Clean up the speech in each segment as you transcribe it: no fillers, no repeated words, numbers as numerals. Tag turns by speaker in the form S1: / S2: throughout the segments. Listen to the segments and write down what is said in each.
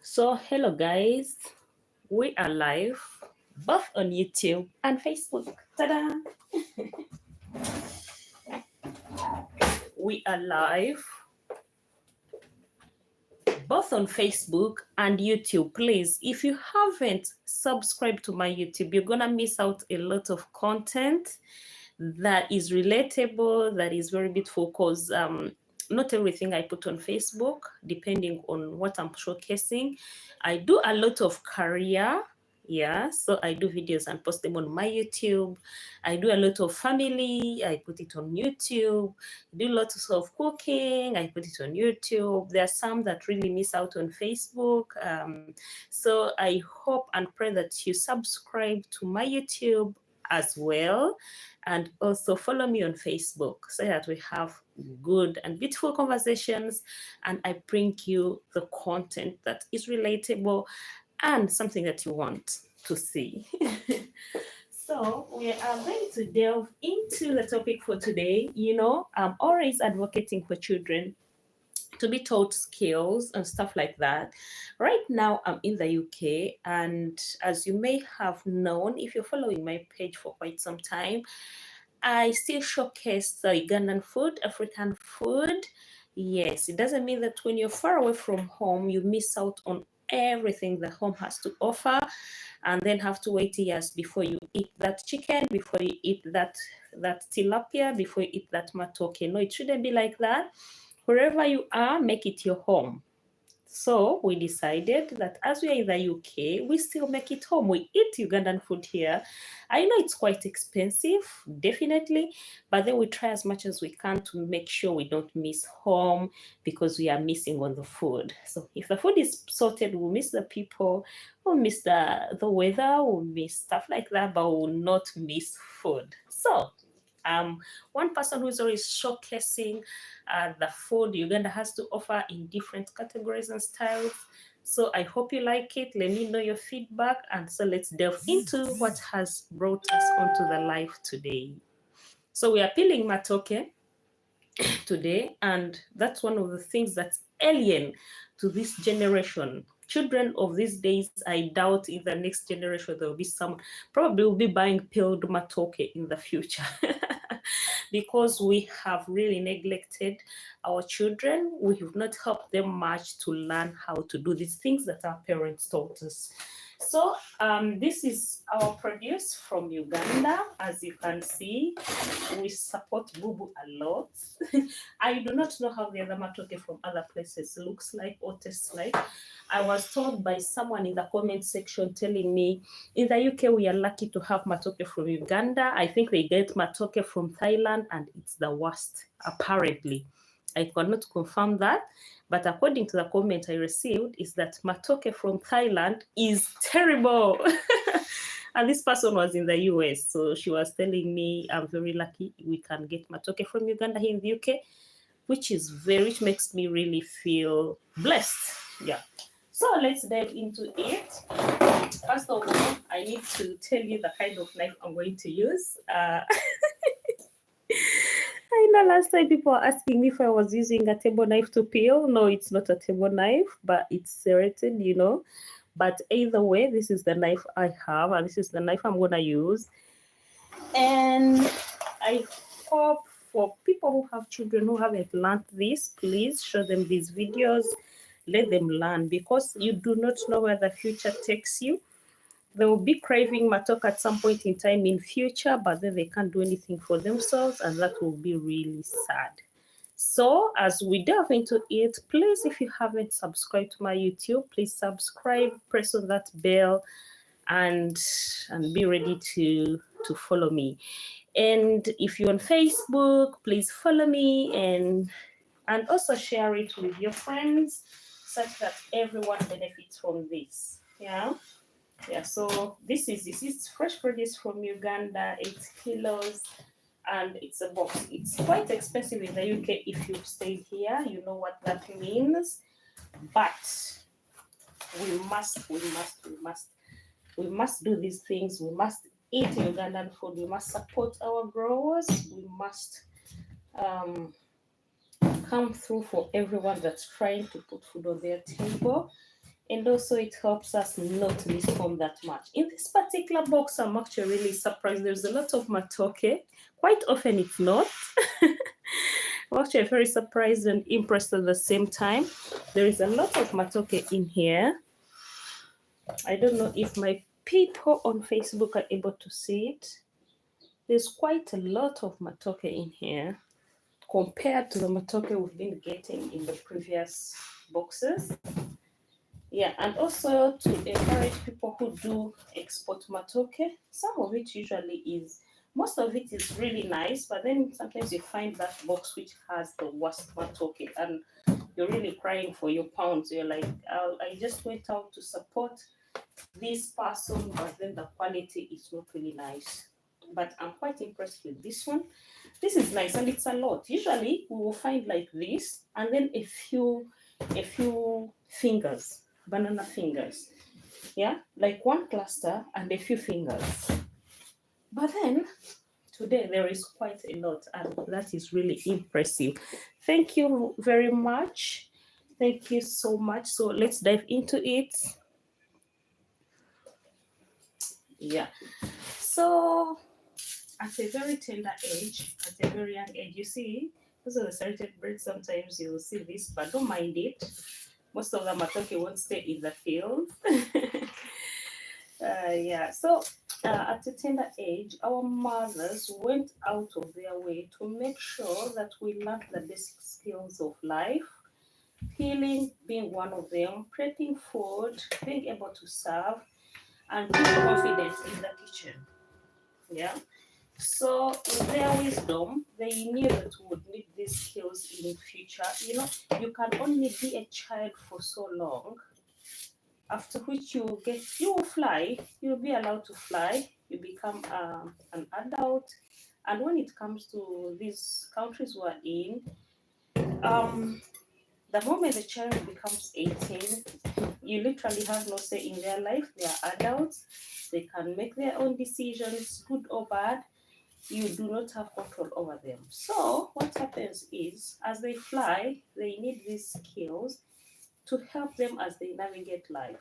S1: So, hello guys, we are live both on YouTube and Facebook. Ta-da! We are live both on Facebook and YouTube. Please, if you haven't subscribed to my YouTube, you're gonna miss out a lot of content that is relatable, that is very beautiful, because not everything I put on Facebook, depending on what I'm showcasing. I do a lot of career. Yeah, so I do videos and post them on my YouTube. I do a lot of family, I put it on YouTube. I do lots of cooking, I put it on YouTube. There are some that really miss out on Facebook. So I hope and pray that you subscribe to my YouTube as well, and also follow me on Facebook so that we have good and beautiful conversations, and I bring you the content that is relatable and something that you want to see. So we are going to delve into the topic for today. I'm always advocating for children to be taught skills and stuff like that. Right now, I'm in the UK, and as you may have known, if you're following my page for quite some time, I still showcase the Ugandan food, African food. Yes, it doesn't mean that when you're far away from home, you miss out on everything the home has to offer, and then have to wait years before you eat that chicken, before you eat that tilapia, before you eat that matooke. No, it shouldn't be like that. Wherever you are, make it your home. So we decided that as we are in the UK, we still make it home. We eat Ugandan food here. I know it's quite expensive, definitely, but then we try as much as we can to make sure we don't miss home because we are missing on the food. So if the food is sorted, we'll miss the people, we'll miss the weather, we'll miss stuff like that, but we'll not miss food. So one person who's always showcasing the food Uganda has to offer in different categories and styles. So I hope you like it. Let me know your feedback. And so let's delve into what has brought us onto the live today. So we are peeling matooke today, and that's one of the things that's alien to this generation. Children of these days, I doubt in the next generation there will be someone probably will be buying peeled matooke in the future. Because we have really neglected our children. We have not helped them much to learn how to do these things that our parents taught us. So this is our produce from Uganda. As you can see, we support Bubu a lot. I do not know how the other matooke from other places looks like or tastes like. I was told by someone in the comment section telling me, in the UK, we are lucky to have matooke from Uganda. I think they get matooke from Thailand, and it's the worst, apparently. I cannot confirm that, but according to the comment I received, is that matooke from Thailand is terrible. And this person was in the US, so she was telling me, I'm very lucky we can get matooke from Uganda here in the UK, which makes me really feel blessed. Yeah. So let's dive into it. First of all, I need to tell you the kind of knife I'm going to use. I know last time people were asking me if I was using a table knife to peel. No, it's not a table knife, but it's serrated, But either way, this is the knife I have, and this is the knife I'm going to use. And I hope for people who have children who haven't learned this, please show them these videos. Let them learn, because you do not know where the future takes you. They will be craving matooke at some point in time in future, but then they can't do anything for themselves, and that will be really sad. So as we delve into it, please, if you haven't subscribed to my YouTube, please subscribe, press on that bell, and be ready to follow me. And if you're on Facebook, please follow me and also share it with your friends, such that everyone benefits from this. Yeah, so this is fresh produce from Uganda, 8 kilos, and it's a box. It's quite expensive in the UK. If you've stayed here, you know what that means. But we must do these things. We must eat Ugandan food. We must support our growers. We must come through for everyone that's trying to put food on their table. And also it helps us not misform that much. In this particular box, I'm actually really surprised. There's a lot of Matooke. Quite often it's not. I'm actually very surprised and impressed at the same time. There is a lot of Matooke in here. I don't know if my people on Facebook are able to see it. There's quite a lot of Matooke in here compared to the Matooke we've been getting in the previous boxes. Yeah, and also to encourage people who do export Matooke, some of it usually is, most of it is really nice, but then sometimes you find that box which has the worst Matooke and you're really crying for your pounds. You're like, I just went out to support this person, but then the quality is not really nice. But I'm quite impressed with this one. This is nice and it's a lot. Usually we will find like this and then a few fingers, banana fingers. Yeah, like one cluster and a few fingers. But then today there is quite a lot and that is really impressive. Thank you very much. Thank you so much. So let's dive into it. Yeah. So at a very tender age, at a very young age, you see, those are the salted bread. Sometimes you will see this, but don't mind it. Most of the Matooke won't stay in the field. Yeah, so at a tender age, our mothers went out of their way to make sure that we learned the basic skills of life, healing being one of them, prepping food, being able to serve, and being confident in the kitchen. Yeah. So in their wisdom, they knew that we would need these skills in future. You know, you can only be a child for so long, after which you will fly, you'll be allowed to fly, you become an adult. And when it comes to these countries we're in, the moment the child becomes 18, you literally have no say in their life. They are adults, they can make their own decisions, good or bad. You do not have control over them. So what happens is, as they fly, they need these skills to help them as they navigate life.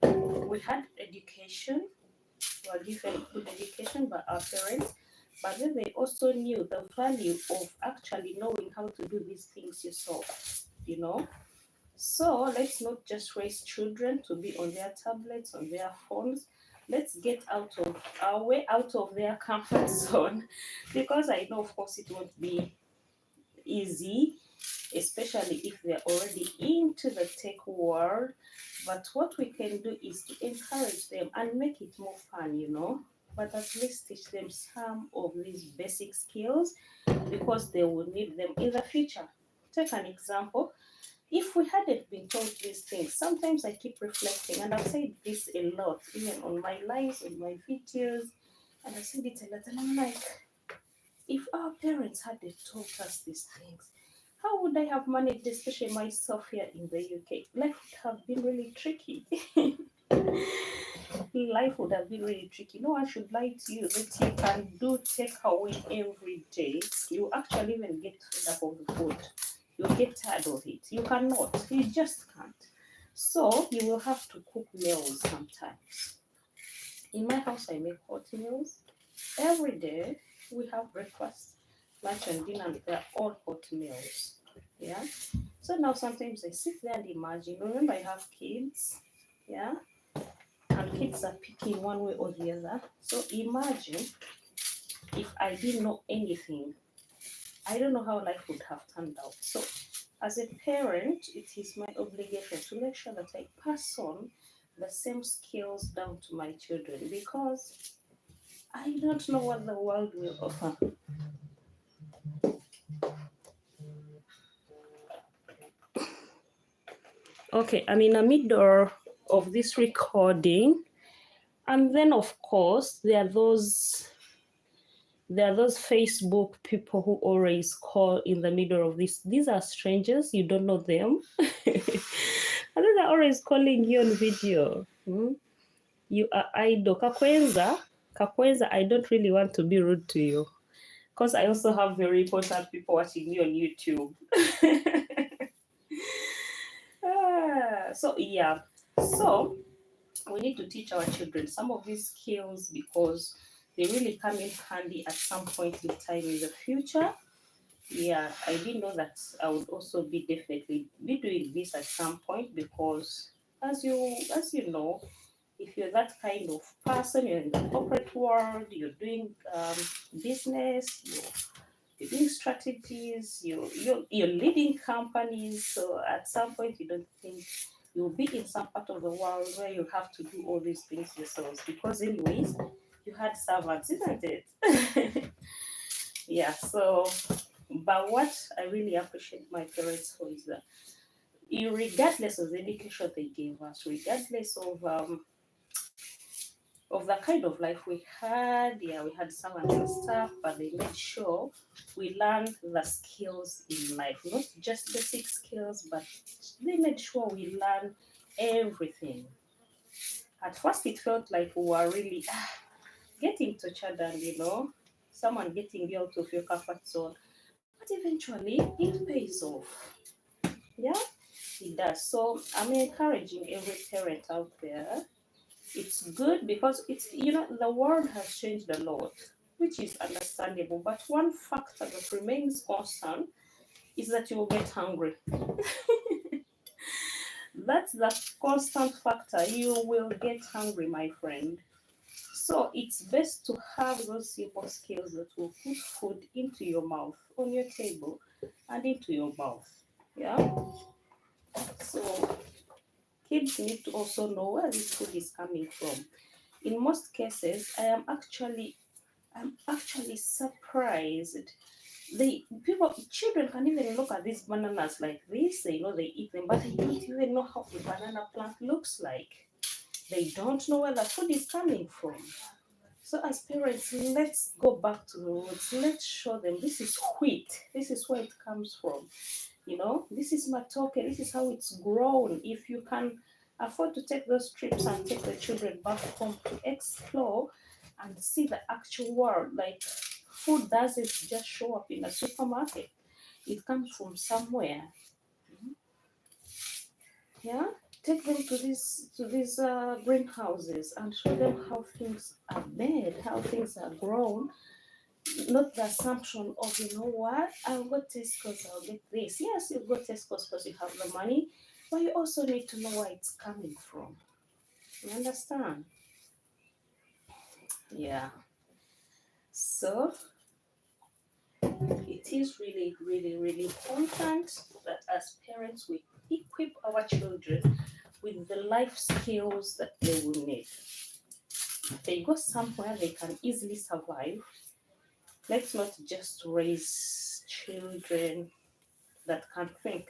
S1: We had education, we were given good education by our parents, but then they also knew the value of actually knowing how to do these things yourself, you know. So let's not just raise children to be on their tablets, on their phones. Let's get out of our way, out of their comfort zone, because I know, of course, it won't be easy, especially if they're already into the tech world. But what we can do is to encourage them and make it more fun, you know, but at least teach them some of these basic skills because they will need them in the future. Take an example. If we hadn't been told these things, sometimes I keep reflecting, and I've said this a lot, even on my lives, on my videos, and I've said it a lot, and I'm like, if our parents hadn't taught us these things, how would I have managed, especially myself here in the UK? Life would have been really tricky. Life would have been really tricky. No one should lie to you that you can do takeaway every day. You actually even get fed up of the food. You get tired of it. You cannot. You just can't. So you will have to cook meals sometimes. In my house, I make hot meals. Every day we have breakfast, lunch, and dinner, and they're all hot meals. Yeah. So now sometimes I sit there and imagine. Remember, I have kids. Yeah. And kids are picking one way or the other. So imagine if I didn't know anything. I don't know how life would have turned out. So as a parent, it is my obligation to make sure that I pass on the same skills down to my children, because I don't know what the world will offer. Okay, I'm in the middle of this recording, and then of course there are those Facebook people who always call in the middle of this. These are strangers, you don't know them. And then they're always calling you on video. You are idle. Kakwenza, I don't really want to be rude to you, because I also have very important people watching me on YouTube. So we need to teach our children some of these skills because they really come in handy at some point in time in the future. Yeah, I didn't know that I would also be definitely be doing this at some point because as you know, if you're that kind of person, you're in the corporate world, you're doing business, you're doing strategies, you're leading companies. So at some point, you don't think you'll be in some part of the world where you have to do all these things yourselves because, anyways, you had servants, isn't it? Yeah. So, but what I really appreciate my parents for is that, regardless of the education they gave us, regardless of the kind of life we had. Yeah, we had servants and stuff, but they made sure we learned the skills in life, not just basic skills, but they made sure we learned everything. At first, it felt like we were really getting tortured and, someone getting you out of your comfort zone. But eventually, it pays off. Yeah, it does. So I'm encouraging every parent out there. It's good because the world has changed a lot, which is understandable. But one factor that remains constant is that you will get hungry. That's the constant factor. You will get hungry, my friend. So it's best to have those simple skills that will put food into your mouth, on your table, and into your mouth. Yeah. So kids need to also know where this food is coming from. In most cases, I'm actually surprised. Children can even look at these bananas like this. They know they eat them, but they don't even know how the banana plant looks like. They don't know where the food is coming from. So as parents, let's go back to the roots. Let's show them this is wheat. This is where it comes from. This is Matooke. This is how it's grown. If you can afford to take those trips and take the children back home to explore and see the actual world, like food doesn't just show up in a supermarket. It comes from somewhere. Yeah, take them to these greenhouses and show them how things are made, how things are grown. Not the assumption of, what, I'll go Tesco's, I'll get this. Yes, you go Tesco's because you have the money, but you also need to know where it's coming from. You understand? Yeah. So it is really, really, really important that as parents we equip our children with the life skills that they will need. They go somewhere they can easily survive. Let's not just raise children that can think.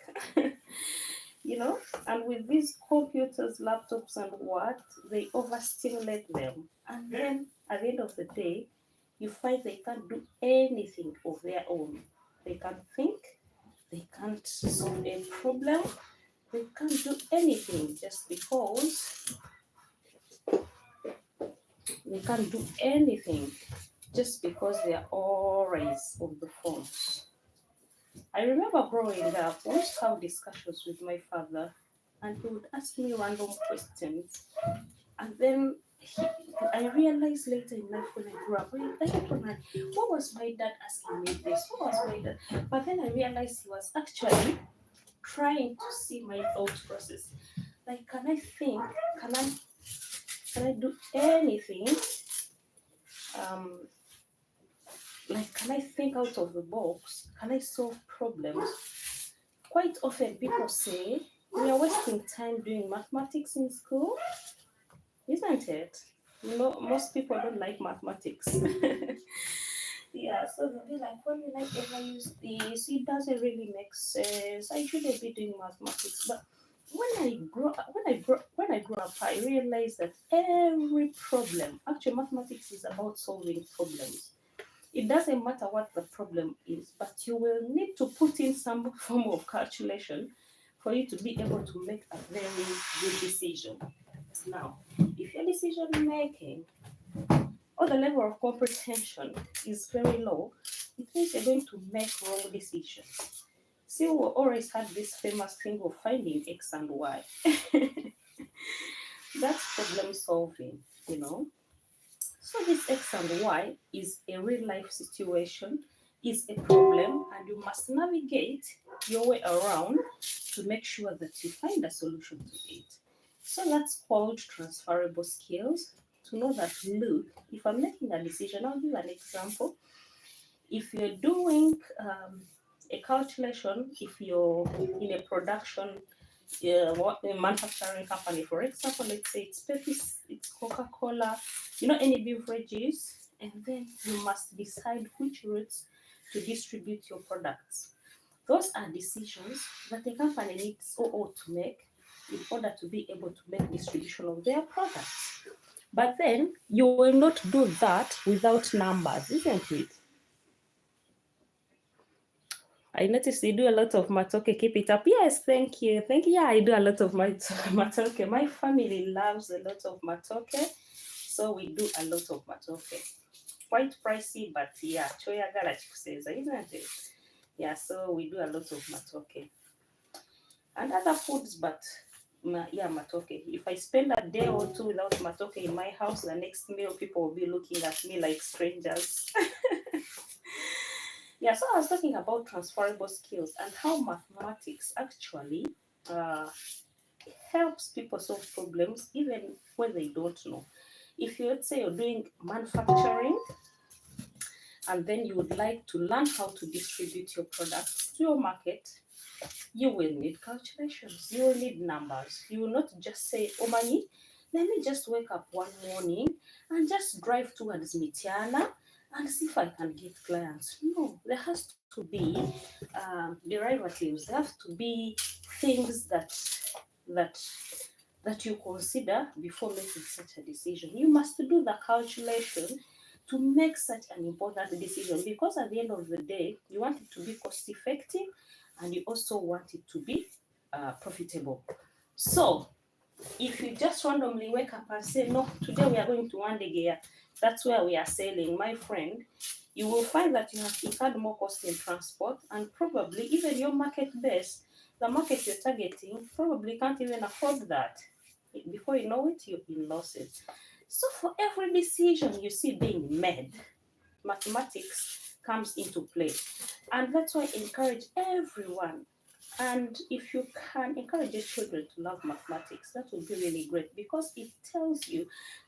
S1: And with these computers, laptops, and what, they overstimulate them. And then at the end of the day, you find they can't do anything of their own. They can't think, they can't solve a problem, they can't do anything just because they can't do anything just because they are always of the phones. I remember growing up, I used to have discussions with my father, and he would ask me random questions. And then I realized later in life when I grew up, what was my dad asking me this? What was my dad? But then I realized he was actually trying to see my thought process. Like, can I think? Can I do anything? Um, like, can I think out of the box? Can I solve problems? Quite often people say we are wasting time doing mathematics in school, isn't it? Most people don't like mathematics. Yeah, so they'll be like, when will I ever use this? It doesn't really make sense. I shouldn't be doing mathematics. But when I grew up, I realized that every problem, actually mathematics is about solving problems. It doesn't matter what the problem is, but you will need to put in some form of calculation for you to be able to make a very good decision. Now, if your decision making or the level of comprehension is very low, it means you're going to make wrong decisions. See, we always had this famous thing of finding X and Y. That's problem solving, you know. So this X and Y is a real life situation, is a problem, and you must navigate your way around to make sure that you find a solution to it. So that's called transferable skills. To know that, look, if I'm making a decision, I'll give an example. If you're doing a calculation, if you're in a production, what a manufacturing company, for example, let's say it's Pepsi, it's Coca-Cola, you know, any beverages, and then you must decide which routes to distribute your products. Those are decisions that the company needs or ought to make in order to be able to make distribution of their products. But then you will not do that without numbers, isn't it? I noticed you do a lot of Matooke. Keep it up. Yes, thank you. Thank you. Yeah, I do a lot of Matooke. My family loves a lot of Matooke. So we do a lot of Matooke. Quite pricey, but yeah, choya says, isn't it? Yeah, so we do a lot of Matooke. And other foods, but yeah, Matooke. If I spend a day or two without Matooke in my house, the next meal people will be looking at me like strangers. Yeah, so I was talking about transferable skills and how mathematics actually uh, helps people solve problems even when they don't know. If you, let's say you're doing manufacturing and then you would like to learn how to distribute your products to your market, you will need calculations, you will need numbers. You will not just say, oh, Mani, let me just wake up one morning and just drive towards Mitiana and see if I can get clients. No, there has to be derivatives. There have to be things that that you consider before making such a decision. You must do the calculation to make such an important decision, because at the end of the day, you want it to be cost effective and you also want it to be profitable. So if you just randomly wake up and say, no, today we are going to Wandegea, that's where we are sailing, my friend, you will find that you have incurred more cost in transport, and probably even your market base, the market you're targeting, probably can't even afford that. Before you know it, you're in losses. So for every decision you see being made, mathematics comes into play. And that's why I encourage everyone. And if you can encourage your children to love mathematics, that would be really great, because it tells you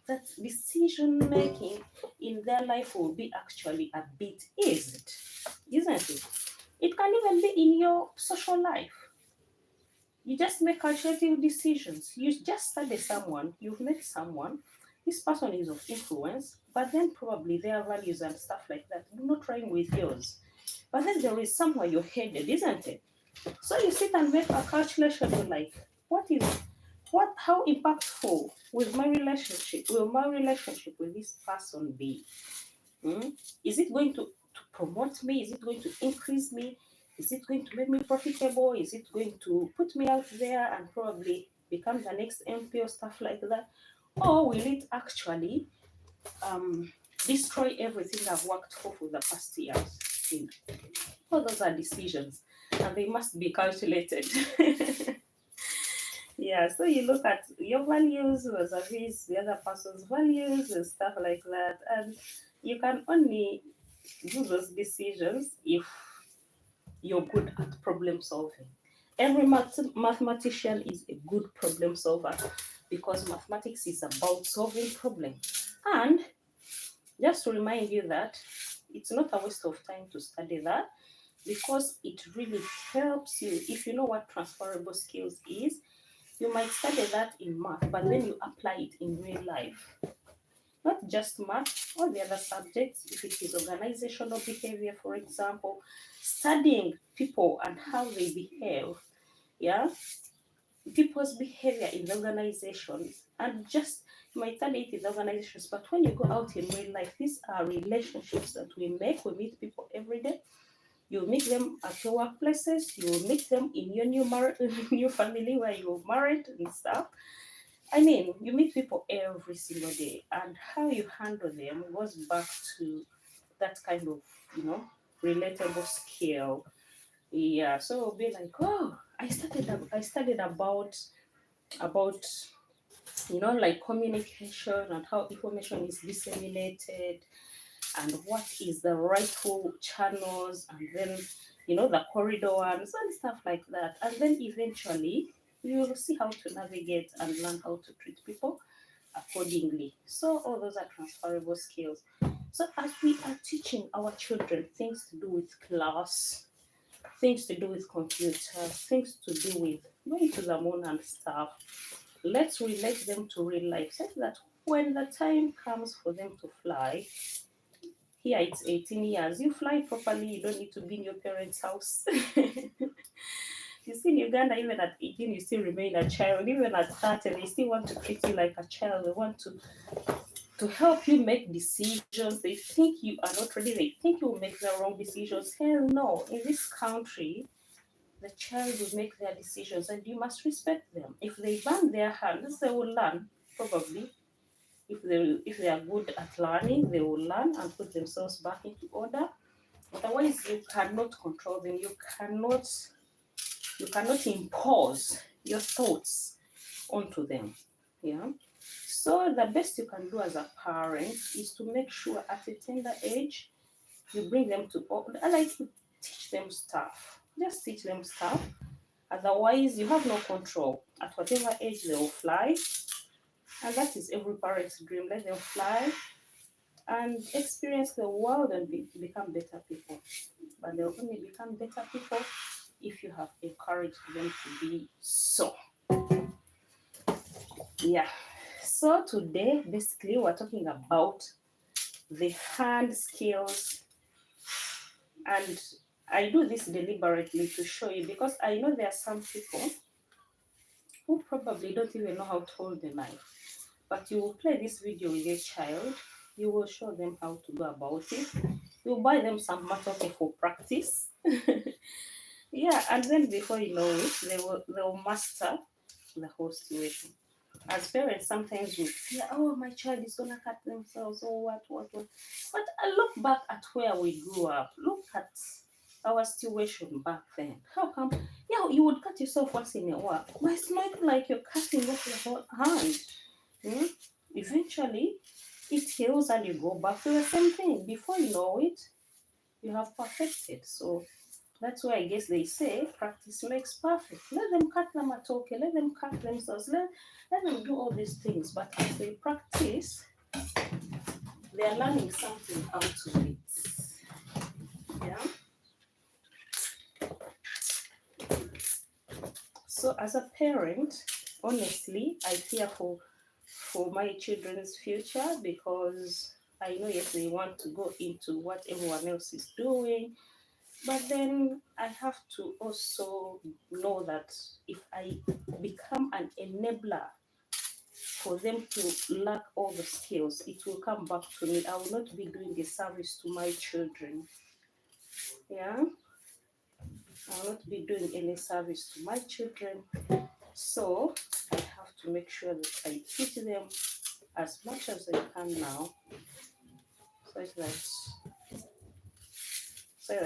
S1: that decision making in their life will be actually a bit eased, isn't it? It can even be in your social life. You just make calculative decisions. You just study someone, you've met someone, this person is of influence, but then probably their values and stuff like that do not rhyme with yours. But then there is somewhere you're headed, isn't it? So you sit and make a calculation, you're like, how impactful will my relationship with this person be? Is it going to promote me? Is it going to increase me? Is it going to make me profitable? Is it going to put me out there and probably become the next MP or stuff like that? Or will it actually destroy everything I've worked for the past years? All those are decisions, and they must be calculated. Yeah, so you look at your values vis-a-vis the other person's values and stuff like that, and you can only do those decisions if you're good at problem solving. Every mathematician is a good problem solver, because mathematics is about solving problems. And just to remind you that it's not a waste of time to study that, because it really helps you. If you know what transferable skills is, you might study that in math, but then you apply it in real life. Not just math, all the other subjects. If it is organizational behavior, for example, studying people and how they behave, yeah, people's behavior in the organizations, and just you might study it in the organizations, but when you go out in real life, these are relationships that we make. We meet people every day. You meet them at your workplaces. You meet them in your new family where you're married and stuff. I mean, you meet people every single day, and how you handle them goes back to that kind of, relatable skill Yeah, so it'll be like, oh, I studied about like communication and how information is disseminated and what is the rightful channels, and then the corridor and some stuff like that. And then eventually you will see how to navigate and learn how to treat people accordingly. So all those are transferable skills. So as we are teaching our children things to do with class, things to do with computers, things to do with going to the moon and stuff, let's relate them to real life so that when the time comes for them to fly, here it's 18 years, you fly properly, you don't need to be in your parents' house. You see, in Uganda, even at 18, you still remain a child. Even at 30, they still want to treat you like a child. They want to help you make decisions. They think you are not ready. They think you will make the wrong decisions. Hell no. In this country, the child will make their decisions and you must respect them. If they burn their hands, they will learn, probably. If they are good at learning, they will learn and put themselves back into order. Otherwise, you cannot control them. You cannot impose your thoughts onto them. Yeah. So the best you can do as a parent is to make sure at a tender age you bring them to like teach them stuff. Just teach them stuff. Otherwise, you have no control. At whatever age they will fly, and that is every parent's dream. Let them fly and experience the world and become better people. But they'll only become better people if you have encouraged them to be so. Yeah. So today, basically, we're talking about the hand skills, and I do this deliberately to show you because I know there are some people who probably don't even know how to hold a knife. But you will play this video with your child, you will show them how to go about it. You'll buy them some Matooke for practice. Yeah, and then before you know it, they'll master the whole situation. As parents, sometimes we fear, oh, my child is gonna cut themselves, or what. But I look back at where we grew up. Look at our situation back then. How come? Yeah, you would cut yourself once in a while, but it's not like you're cutting off your whole hand. Hmm? Eventually, it heals and you go back to the same thing. Before you know it, you have perfected. So that's why I guess they say practice makes perfect. Let them cut them at okay, let them cut themselves, let them do all these things. But as they practice, they are learning something out of it. Yeah. So as a parent, honestly, I fear for my children's future because I know yes they want to go into what everyone else is doing. But then I have to also know that if I become an enabler for them to lack all the skills, it will come back to me. I will not be doing a service to my children. Yeah, I will not be doing any service to my children. So I have to make sure that I teach them as much as I can now, such that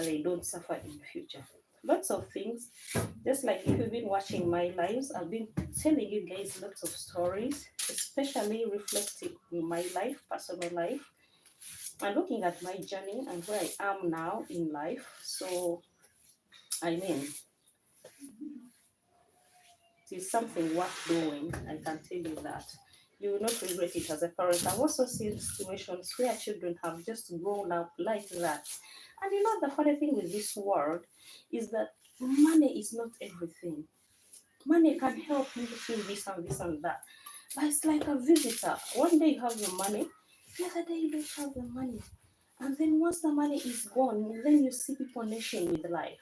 S1: they don't suffer in the future. Lots of things. Just like if you've been watching my lives, I've been telling you guys lots of stories, especially reflecting on my life, personal life, and looking at my journey and where I am now in life. So, I mean, it is something worth doing. I can tell you that. You will not regret it as a parent. I've also seen situations where children have just grown up like that. And the funny thing with this world is that money is not everything. Money can help you feel this and this and that. But it's like a visitor. One day you have the money, the other day you don't have the money. And then once the money is gone, then you see people nation with life.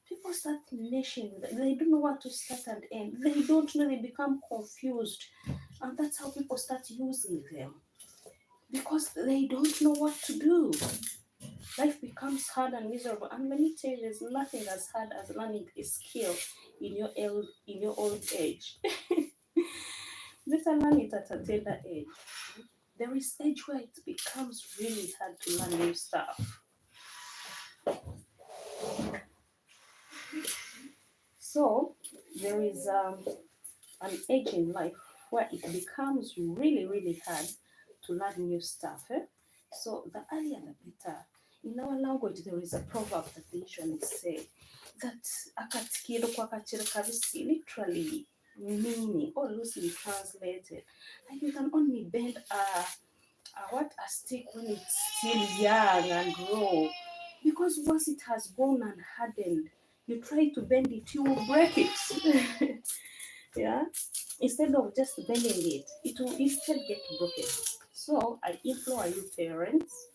S1: People start nation with it. They don't know what to start and end. They don't know, they become confused. And that's how people start using them. Because they don't know what to do. Life becomes hard and miserable. And let me tell you, there's nothing as hard as learning a skill in your old age. Better learn it at a tender age. There is age where it becomes really hard to learn new stuff. So there is an age in life where it becomes really, really hard to learn new stuff. So the earlier the better. In our language, there is a proverb that they usually say that akatikiro kwa kachiro kabisi, literally meaning or loosely translated, and you can only bend a stick when it's still young and raw, because once it has grown and hardened, you try to bend it, you will break it. Yeah, instead of just bending it, it will instead get broken. So I implore you parents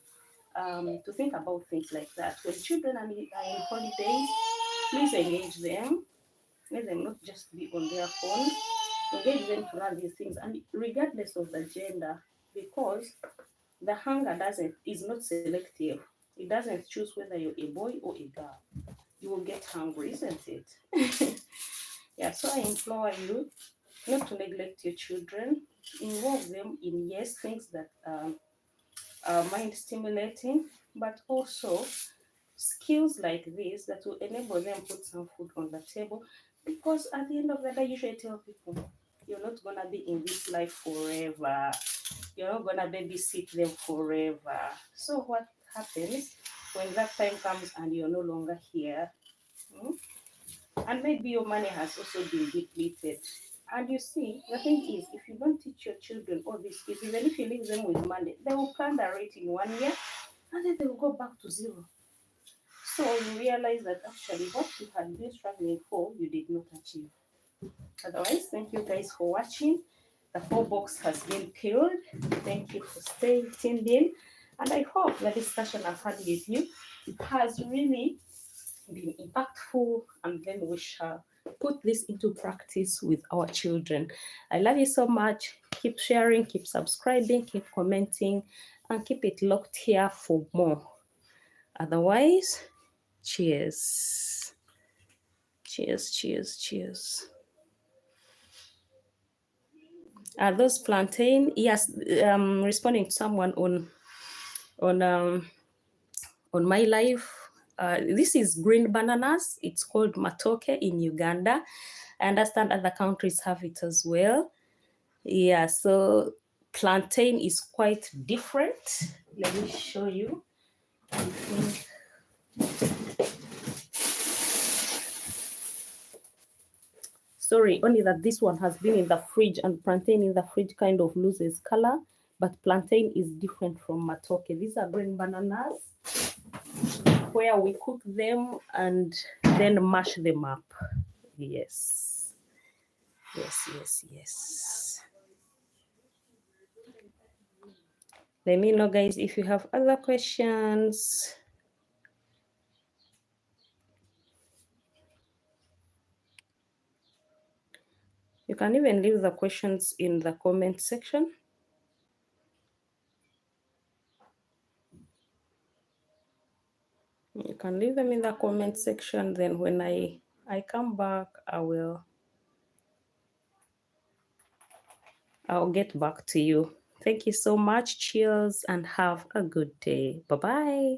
S1: to think about things like that. When children are in holidays, please engage them. Let them not just be on their phones. Engage them to learn these things, and regardless of the gender, because the hunger is not selective. It doesn't choose whether you're a boy or a girl. You will get hungry, isn't it? Yeah, so I implore you not to neglect your children. Involve them in, yes, things that are mind stimulating, but also skills like this that will enable them put some food on the table. Because at the end of the day, you should tell people you're not gonna be in this life forever. You're not gonna babysit them forever. So what happens when that time comes and you're no longer here? Hmm? And maybe your money has also been depleted. And you see, the thing is, if you don't teach your children all these skills, even if you leave them with money, they will plan the rate in 1 year and then they will go back to zero. So you realize that actually what you had been struggling for, you did not achieve. Otherwise, thank you guys for watching. The whole box has been peeled. Thank you for staying tuned in. And I hope the discussion I've had with you has really been impactful, and then we shall put this into practice with our children. I love you so much. Keep sharing, keep subscribing, keep commenting, and keep it locked here for more. Otherwise, cheers. Cheers, cheers, cheers. Are those plantain? Yes, responding to someone on my live. This is green bananas. It's called Matooke in Uganda. I understand other countries have it as well. Yeah, so plantain is quite different. Let me show you. I think sorry, only that this one has been in the fridge, and plantain in the fridge kind of loses color, but plantain is different from Matooke. These are green bananas where we cook them and then mash them up. Yes. Yes, yes, yes. Let me know, guys, if you have other questions. You can even leave the questions in the comment section. You can leave them in the comment section. Then when I come back, I'll get back to you. Thank you so much. Cheers and have a good day. Bye-bye.